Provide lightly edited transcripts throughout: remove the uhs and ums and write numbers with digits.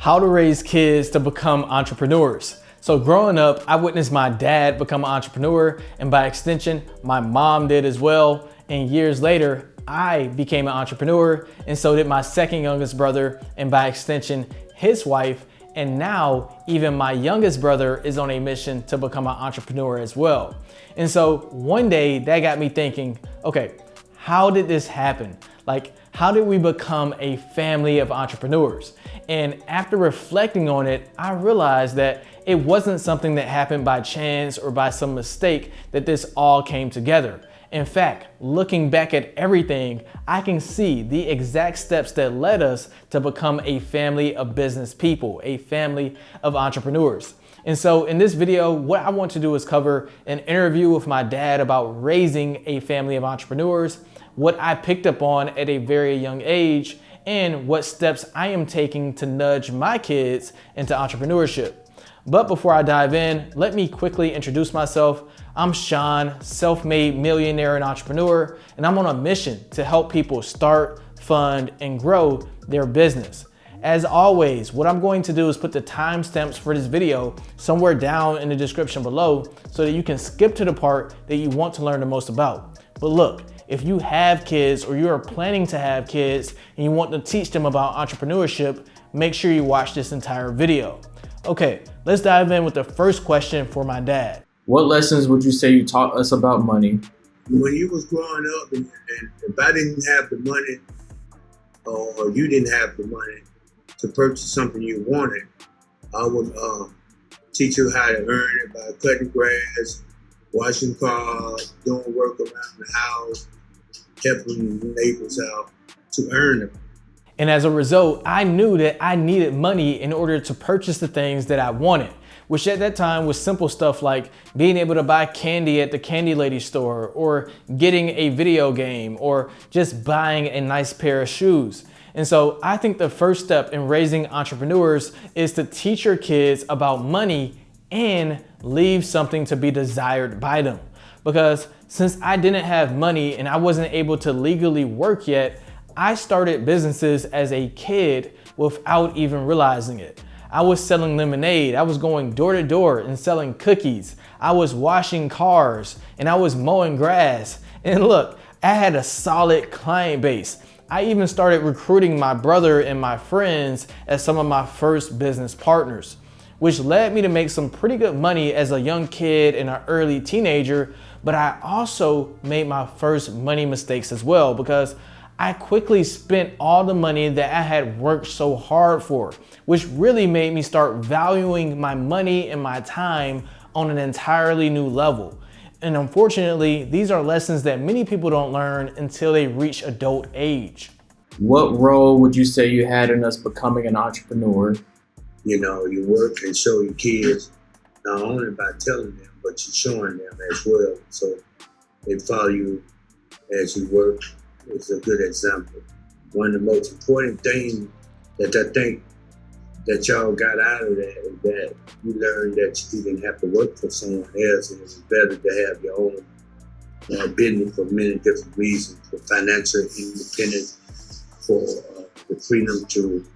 How to raise kids to become entrepreneurs. So growing up, I witnessed my dad become an entrepreneur, and by extension, my mom did as well. And years later, I became an entrepreneur, and so did my second youngest brother, and by extension, his wife. And now even my youngest brother is on a mission to become an entrepreneur as well. And so one day that got me thinking, okay, how did this happen? Like, how did we become a family of entrepreneurs? And after reflecting on it, I realized that it wasn't something that happened by chance or by some mistake that this all came together. In fact, looking back at everything, I can see the exact steps that led us to become a family of business people, a family of entrepreneurs. And so in this video, what I want to do is cover an interview with my dad about raising a family of entrepreneurs, what I picked up on at a very young age, and what steps I am taking to nudge my kids into entrepreneurship. But before I dive in, let me quickly introduce myself. I'm Sean, self-made millionaire and entrepreneur, and I'm on a mission to help people start, fund, and grow their business. As always, what I'm going to do is put the timestamps for this video somewhere down in the description below so that you can skip to the part that you want to learn the most about. But look, if you have kids or you are planning to have kids and you want to teach them about entrepreneurship, make sure you watch this entire video. Okay, let's dive in with the first question for my dad. What lessons would you say you taught us about money? When you was growing up and if I didn't have the money or you didn't have the money to purchase something you wanted, I would teach you how to earn it by cutting grass, washing cars, doing work around the house, helping neighbors out to earn them. And as a result, I knew that I needed money in order to purchase the things that I wanted, which at that time was simple stuff like being able to buy candy at the candy lady store, or getting a video game, or just buying a nice pair of shoes. And so I think the first step in raising entrepreneurs is to teach your kids about money and leave something to be desired by them. Because since I didn't have money and I wasn't able to legally work yet, I started businesses as a kid without even realizing it. I was selling lemonade, I was going door to door and selling cookies, I was washing cars, and I was mowing grass. And look, I had a solid client base. I even started recruiting my brother and my friends as some of my first business partners, which led me to make some pretty good money as a young kid and an early teenager. But I also made my first money mistakes as well, because I quickly spent all the money that I had worked so hard for, which really made me start valuing my money and my time on an entirely new level. And unfortunately, these are lessons that many people don't learn until they reach adult age. What role would you say you had in us becoming an entrepreneur? You know, you work and show your kids, not only by telling them, but you're showing them as well. So they follow you as you work. It's a good example. One of the most important things that I think that y'all got out of that is that you learned that you didn't have to work for someone else, and it was better to have your own business for many different reasons, for financial independence, for the freedom to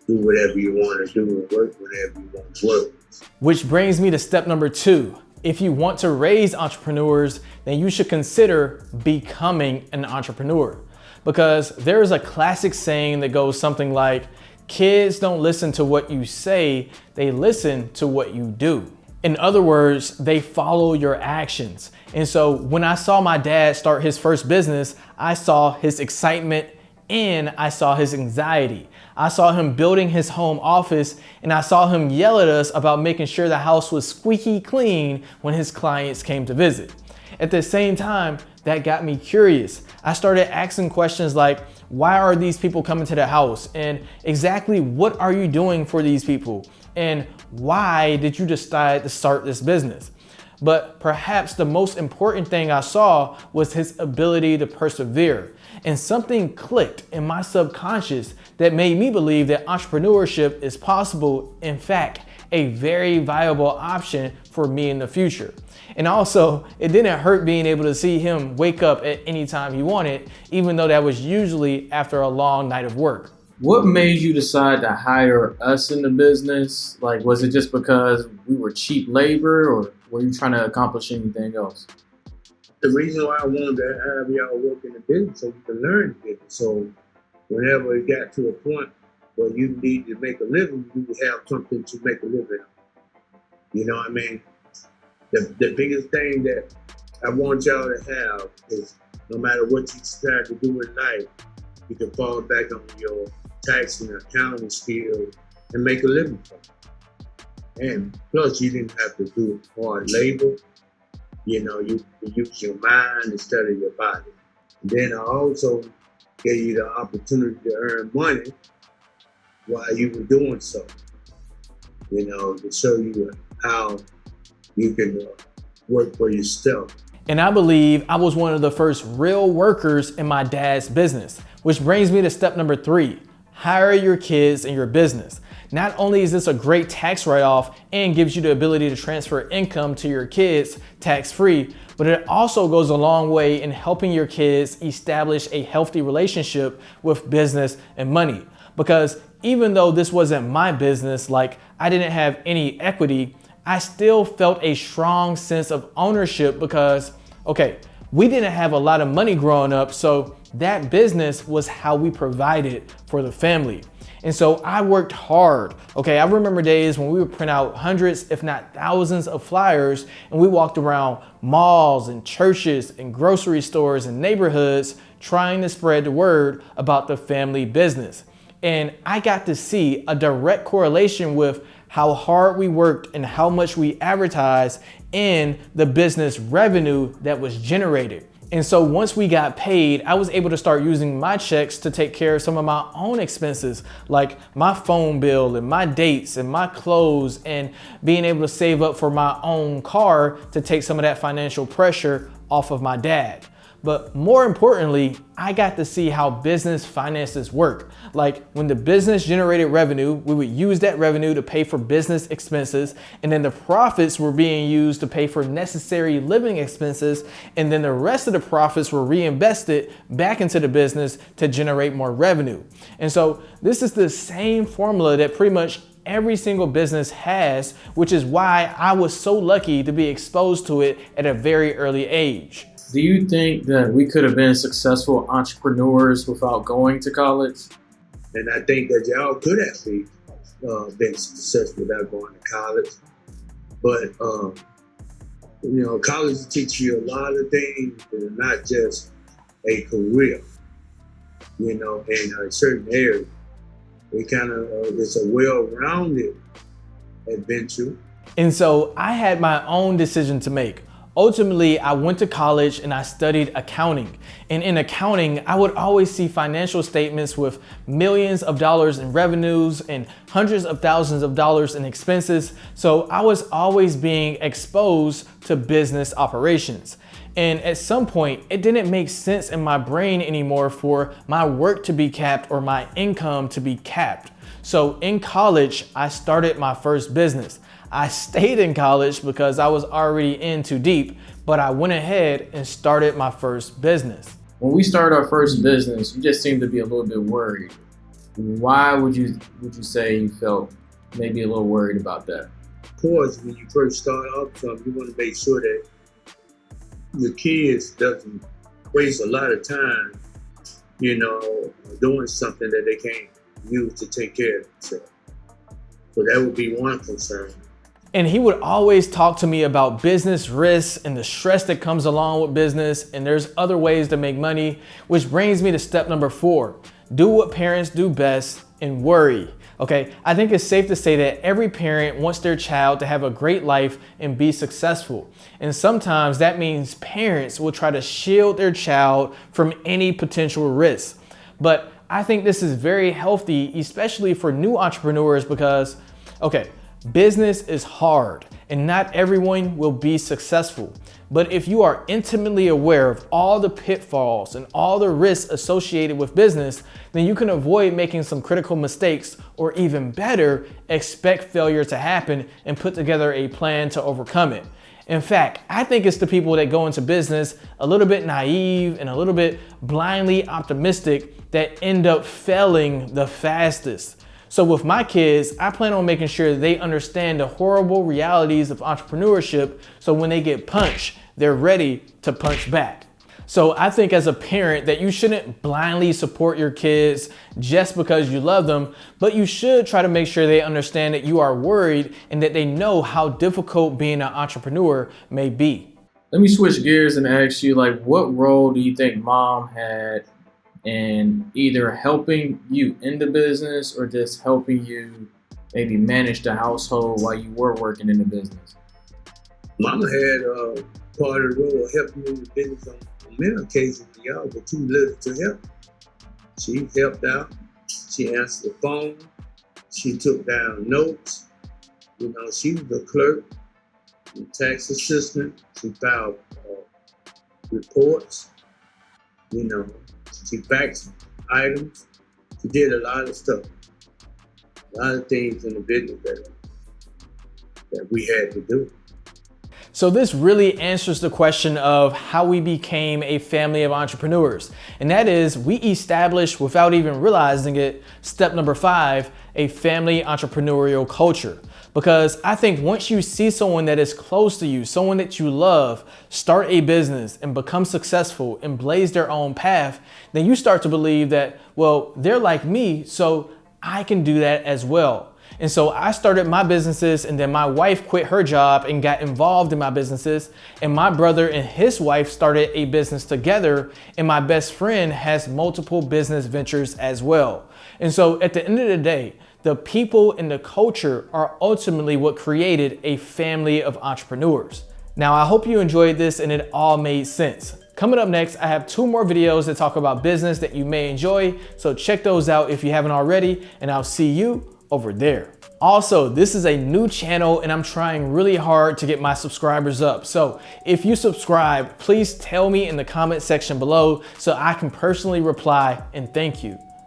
do whatever you want to do and work whenever you want to work. Which brings me to step number 2. If you want to raise entrepreneurs, then you should consider becoming an entrepreneur. Because there is a classic saying that goes something like, kids don't listen to what you say, they listen to what you do. In other words, they follow your actions. And so when I saw my dad start his first business, I saw his excitement and I saw his anxiety. I saw him building his home office, and I saw him yell at us about making sure the house was squeaky clean when his clients came to visit. At the same time, that got me curious. I started asking questions like, why are these people coming to the house? And exactly what are you doing for these people? And why did you decide to start this business? But perhaps the most important thing I saw was his ability to persevere. And something clicked in my subconscious that made me believe that entrepreneurship is possible, in fact, a very viable option for me in the future. And also, it didn't hurt being able to see him wake up at any time he wanted, even though that was usually after a long night of work. What made you decide to hire us in the business? Like, was it just because we were cheap labor, or were you trying to accomplish anything else? The reason why I wanted to have y'all work in the business so you can learn the business. So whenever it got to a point where you need to make a living, you would have something to make a living on. You know what I mean? The biggest thing that I want y'all to have is no matter what you decide to do in life, you can fall back on your tax and accounting skills and make a living from it. And plus, you didn't have to do hard labor. You know, you use your mind instead of your body. And then I also gave you the opportunity to earn money while you were doing so. You know, to show you how you can work for yourself. And I believe I was one of the first real workers in my dad's business, which brings me to step number 3, hire your kids in your business. Not only is this a great tax write-off and gives you the ability to transfer income to your kids tax-free, but it also goes a long way in helping your kids establish a healthy relationship with business and money. Because even though this wasn't my business, like I didn't have any equity, I still felt a strong sense of ownership because, okay, we didn't have a lot of money growing up, so that business was how we provided for the family. And so I worked hard. Okay, I remember days when we would print out hundreds, if not thousands of flyers, and we walked around malls and churches and grocery stores and neighborhoods trying to spread the word about the family business. And I got to see a direct correlation with how hard we worked and how much we advertised and the business revenue that was generated. And so once we got paid, I was able to start using my checks to take care of some of my own expenses, like my phone bill and my dates and my clothes, and being able to save up for my own car to take some of that financial pressure off of my dad. But more importantly, I got to see how business finances work. Like when the business generated revenue, we would use that revenue to pay for business expenses, and then the profits were being used to pay for necessary living expenses, and then the rest of the profits were reinvested back into the business to generate more revenue. And so this is the same formula that pretty much every single business has, which is why I was so lucky to be exposed to it at a very early age. Do you think that we could have been successful entrepreneurs without going to college? And I think that y'all could have been successful without going to college. But, you know, college teaches you a lot of things that are not just a career, you know, in a certain area. It kind of, it's a well-rounded adventure. And so I had my own decision to make. Ultimately, I went to college and I studied accounting. And in accounting, I would always see financial statements with millions of dollars in revenues and hundreds of thousands of dollars in expenses. So I was always being exposed to business operations. And at some point, it didn't make sense in my brain anymore for my work to be capped or my income to be capped. So in college, I started my first business. I stayed in college because I was already in too deep, but I went ahead and started my first business. When we started our first business, you just seemed to be a little bit worried. Why would you say you felt maybe a little worried about that? Of course, when you first start off something, you want to make sure that your kids doesn't waste a lot of time, you know, doing something that they can't use to take care of themselves. So that would be one concern. And he would always talk to me about business risks and the stress that comes along with business, and there's other ways to make money, which brings me to step number 4. Do what parents do best and worry. Okay, I think it's safe to say that every parent wants their child to have a great life and be successful. And sometimes that means parents will try to shield their child from any potential risks. But I think this is very healthy, especially for new entrepreneurs, because, okay, business is hard and not everyone will be successful. But if you are intimately aware of all the pitfalls and all the risks associated with business, then you can avoid making some critical mistakes, or even better, expect failure to happen and put together a plan to overcome it. In fact, I think it's the people that go into business a little bit naive and a little bit blindly optimistic that end up failing the fastest. So with my kids, I plan on making sure they understand the horrible realities of entrepreneurship, so when they get punched, they're ready to punch back. So I think as a parent that you shouldn't blindly support your kids just because you love them, but you should try to make sure they understand that you are worried and that they know how difficult being an entrepreneur may be. Let me switch gears and ask you, like, what role do you think mom had in either helping you in the business or just helping you maybe manage the household while you were working in the business? Mama had part of the role of helping me in the business on many occasions, y'all were too little to help. She helped out. She answered the phone. She took down notes. You know, she was a clerk, a tax assistant. She filed reports. You know, she faxed items. She did a lot of stuff. A lot of things in the business that we had to do. So this really answers the question of how we became a family of entrepreneurs. And that is, we established, without even realizing it, step number 5, a family entrepreneurial culture. Because I think once you see someone that is close to you, someone that you love, start a business and become successful and blaze their own path, then you start to believe that, well, they're like me, so I can do that as well. And so I started my businesses, and then my wife quit her job and got involved in my businesses. And my brother and his wife started a business together, and my best friend has multiple business ventures as well. And so at the end of the day, the people and the culture are ultimately what created a family of entrepreneurs. Now, I hope you enjoyed this and it all made sense. Coming up next, I have 2 more videos that talk about business that you may enjoy. So check those out if you haven't already, and I'll see you over there. Also, this is a new channel and I'm trying really hard to get my subscribers up. So if you subscribe, please tell me in the comment section below so I can personally reply and thank you.